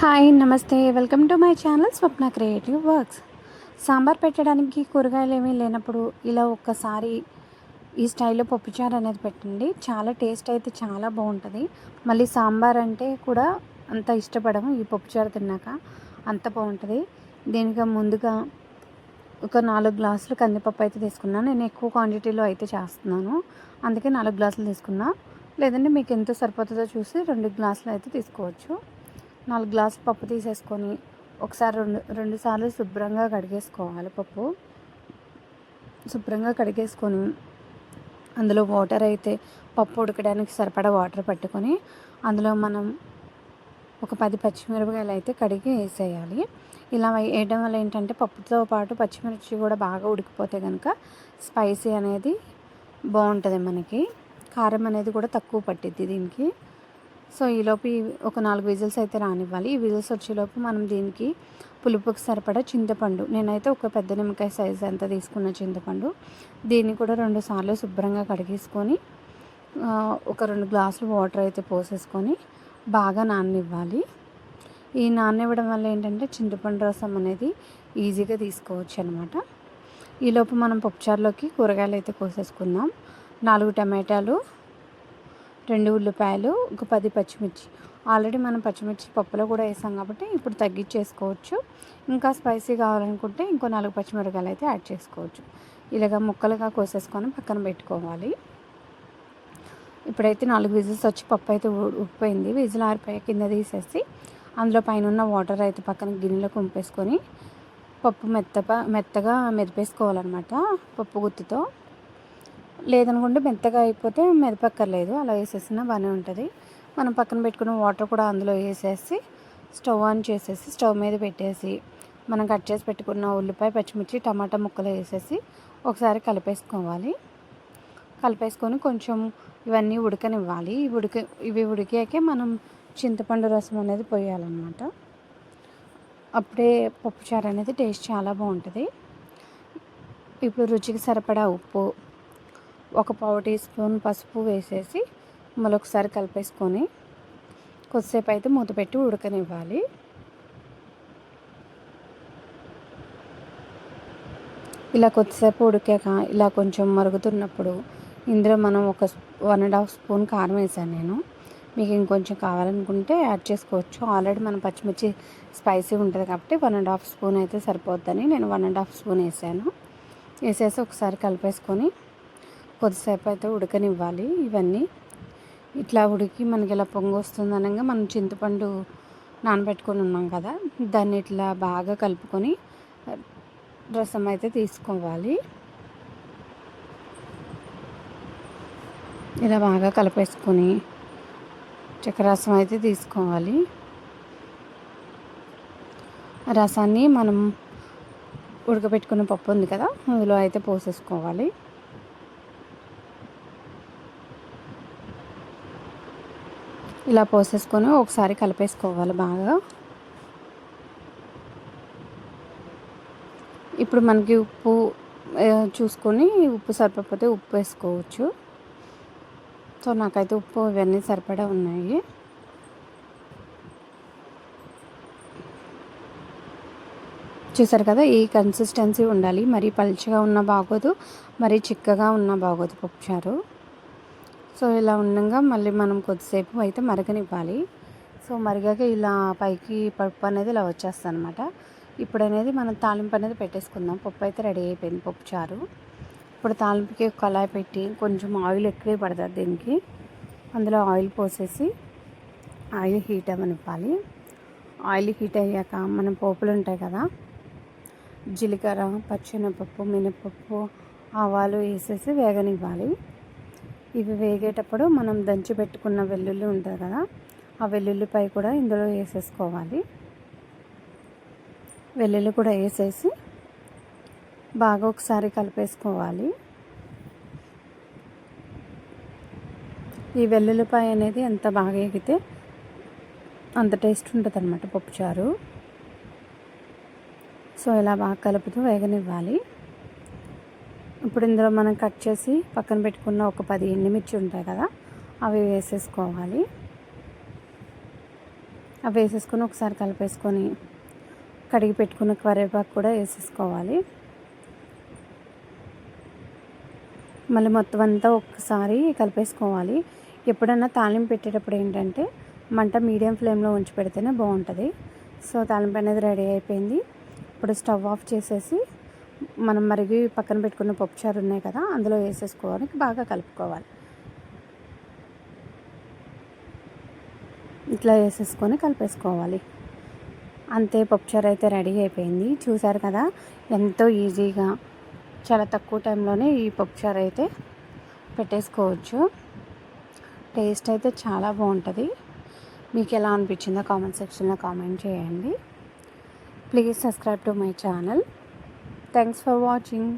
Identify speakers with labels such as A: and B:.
A: Hi నమస్తే welcome to my channel Swapna creative works. Sambar పెట్టడానికి కూరగాయలు ఏమీ లేనప్పుడు ఇలా ఒక్కసారి ఈ స్టైల్లో పప్పుచారు అనేది పెట్టండి. చాలా టేస్ట్ అయితే చాలా బాగుంటుంది. మళ్ళీ సాంబార్ అంటే కూడా అంత ఇష్టపడము, ఈ పప్పుచారు తిన్నాక అంత బాగుంటుంది. దీనికి ముందుగా ఒక 4 గ్లాసులు కందిపప్పు అయితే తీసుకున్నాను. నేను ఎక్కువ క్వాంటిటీలో అయితే చేస్తున్నాను, అందుకే 4 గ్లాసులు తీసుకున్నా. లేదంటే మీకు ఎంత సరిపోతుందో చూసి 2 గ్లాసులు అయితే తీసుకోవచ్చు. 4 గ్లాసులు పప్పు తీసేసుకొని ఒకసారి రెండు సార్లు శుభ్రంగా కడిగేసుకోవాలి. పప్పు శుభ్రంగా కడిగేసుకొని అందులో వాటర్ అయితే పప్పు ఉడకడానికి సరిపడా వాటర్ పట్టుకొని అందులో మనం ఒక 10 పచ్చిమిరపకాయలు అయితే కడిగి వేసేయాలి. ఇలా వేయడం వల్ల ఏంటంటే పప్పుతో పాటు పచ్చిమిర్చి కూడా బాగా ఉడికిపోతే కనుక స్పైసీ అనేది బాగుంటుంది, మనకి కారం అనేది కూడా తక్కువ పట్టిద్ది దీనికి. సో ఈలోపు ఒక 4 విజిల్స్ అయితే రానివ్వాలి. ఈ విజిల్స్ వచ్చేలోపు మనం దీనికి పులుపుకి సరిపడా చింతపండు, నేనైతే ఒక పెద్ద నిమ్మకాయ సైజు అంతా తీసుకున్న చింతపండు, దీన్ని కూడా 2 సార్లు శుభ్రంగా కడిగేసుకొని ఒక 2 గ్లాసులు వాటర్ అయితే పోసేసుకొని బాగా నాననివ్వాలి. ఈ నాననివ్వడం వల్ల ఏంటంటే చింతపండు రసం అనేది ఈజీగా తీసుకోవచ్చు అనమాట. ఈలోపు మనం పప్పుచారులోకి కూరగాయలు అయితే కోసేసుకుందాం. 4 టమాటాలు, 2 ఉల్లిపాయలు, ఒక 10 పచ్చిమిర్చి. ఆల్రెడీ మనం పచ్చిమిర్చి పప్పులో కూడా వేసాం కాబట్టి ఇప్పుడు తగ్గించేసుకోవచ్చు. ఇంకా స్పైసీ కావాలనుకుంటే ఇంకో 4 పచ్చిమిరపకాయలు అయితే యాడ్ చేసుకోవచ్చు. ఇలాగ ముక్కలుగా కోసేసుకొని పక్కన పెట్టుకోవాలి. ఇప్పుడైతే 4 విజిల్స్ వచ్చి పప్పు అయితే ఉడికిపోయింది. విజిల్ ఆరిపోయి కింద తీసేసి అందులో పైన ఉన్న వాటర్ అయితే పక్కన గిన్నెలోకి వంపేసుకొని పప్పు మెత్తగా మెదిపేసుకోవాలన్నమాట పప్పు గుత్తితో. లేదనుకుంటే మెత్తగా అయిపోతే మెదపక్కర్లేదు, అలా వేసేసినా బాగానే ఉంటుంది. మనం పక్కన పెట్టుకున్న వాటర్ కూడా అందులో వేసేసి స్టవ్ ఆన్ చేసేసి స్టవ్ మీద పెట్టేసి మనం కట్ చేసి పెట్టుకున్న ఉల్లిపాయ, పచ్చిమిర్చి, టమాటా ముక్కలు వేసేసి ఒకసారి కలిపేసుకొని కొంచెం ఇవన్నీ ఉడకనివ్వాలి. ఇవి ఉడికాకే మనం చింతపండు రసం అనేది పోయాలన్నమాట. అప్పుడే పప్పుచారు అనేది టేస్ట్ చాలా బాగుంటుంది. ఇప్పుడు రుచికి సరిపడా ఉప్పు, ఒక పావు టీ స్పూన్ పసుపు వేసేసి మరొకసారి కలిపేసుకొని కొద్దిసేపు అయితే మూత పెట్టి ఉడకనివ్వాలి. ఇలా కొద్దిసేపు ఉడికాక ఇలా కొంచెం మరుగుతున్నప్పుడు ఇందులో మనం ఒక 1.5 స్పూన్ కారం వేసాను నేను. మీకు ఇంకొంచెం కావాలనుకుంటే యాడ్ చేసుకోవచ్చు. ఆల్రెడీ మనం పచ్చిమిర్చి స్పైసీ ఉంటుంది కాబట్టి 1.5 స్పూన్ అయితే సరిపోద్దని నేను 1.5 స్పూన్ వేసాను. వేసేసి ఒకసారి కలిపేసుకొని కొద్దిసేపు అయితే ఉడకనివ్వాలి. ఇవన్నీ ఇట్లా ఉడికి మనకి ఇలా పొంగు వస్తుంది అనగా మనం చింతపండు నానబెట్టుకొని ఉన్నాం కదా, దాన్ని ఇట్లా బాగా కలుపుకొని రసం అయితే తీసుకోవాలి. ఇలా బాగా కలిపేసుకొని చక్కెర రసం అయితే తీసుకోవాలి. రసాన్ని మనం ఉడకబెట్టుకున్న పప్పు ఉంది కదా అందులో అయితే పోసేసుకోవాలి. ఇలా పోసేసుకొని ఒకసారి కలిపేసుకోవాలి బాగా. ఇప్పుడు మనకి ఉప్పు చూసుకొని ఉప్పు సరిపోతే ఉప్పు వేసుకోవచ్చు. సో నాకైతే ఉప్పు ఇవన్నీ సరిపడా ఉన్నాయి. చూసారు కదా, ఈ కన్సిస్టెన్సీ ఉండాలి. మరీ పలుచగా ఉన్న బాగోదు, మరీ చిక్కగా ఉన్న బాగోదు పప్పుచారు. సో ఇలా ఉండగా మళ్ళీ మనం కొద్దిసేపు అయితే మరగనివ్వాలి. సో మరిగాక ఇలా పైకి పప్పు అనేది ఇలా వచ్చేస్తుంది అనమాట. ఇప్పుడు అనేది మనం తాలింపు అనేది పెట్టేసుకుందాం. పప్పు అయితే రెడీ అయిపోయింది, పప్పుచారు. ఇప్పుడు తాలింపుకి కళాయి పెట్టి కొంచెం ఆయిల్ ఎక్కువే పడుతుంది దీనికి. అందులో ఆయిల్ పోసేసి ఆయిల్ హీట్ అవ్వనివ్వాలి. ఆయిల్ హీట్ అయ్యాక మనం పోపులు ఉంటాయి కదా, జీలకర్ర, పచ్చెనపప్పు, మినపప్పు, ఆవాలు వేసేసి వేగనివ్వాలి. ఇవి వేగేటప్పుడు మనం దంచి పెట్టుకున్న వెల్లుల్లి ఉంటుంది కదా, ఆ వెల్లుల్లిపై కూడా ఇందులో వేసేసుకోవాలి. వెల్లుల్లి కూడా వేసేసి బాగా ఒకసారి కలిపేసుకోవాలి. ఈ వెల్లుల్లిపాయ అనేది ఎంత బాగా ఎగితే అంత టేస్ట్ ఉంటుంది అన్నమాట పప్పుచారు. సో ఇలా బాగా కలుపుతూ వేగనివ్వాలి. ఇప్పుడు ఇందులో మనం కట్ చేసి పక్కన పెట్టుకున్న ఒక 10 ఎండుమిర్చి ఉంటాయి కదా, అవి వేసేసుకోవాలి. అవి వేసేసుకొని ఒకసారి కలిపేసుకొని కడిగి పెట్టుకున్న కరివేపాకు కూడా వేసేసుకోవాలి. మళ్ళీ మొత్తం అంతా ఒక్కసారి కలిపేసుకోవాలి. ఎప్పుడన్నా తాలింపు పెట్టేటప్పుడు ఏంటంటే మంట మీడియం ఫ్లేమ్లో ఉంచి పెడితేనే బాగుంటుంది. సో తాలింపు అనేది రెడీ అయిపోయింది. ఇప్పుడు స్టవ్ ఆఫ్ చేసేసి మనం మరిగి పక్కన పెట్టుకున్న పప్పుచారు ఉన్నాయి కదా, అందులో వేసేసుకోవాలి, బాగా కలుపుకోవాలి. ఇట్లా వేసేసుకొని కలిపేసుకోవాలి. అంతే, పప్పుచారు అయితే రెడీ అయిపోయింది. చూసారు కదా, ఎంతో ఈజీగా చాలా తక్కువ టైంలోనే ఈ పప్పుచారు అయితే పెట్టేసుకోవచ్చు. టేస్ట్ అయితే చాలా బాగుంటుంది. మీకు ఎలా అనిపించిందో కామెంట్ సెక్షన్లో కామెంట్ చేయండి. Please subscribe to my channel. Thanks for watching.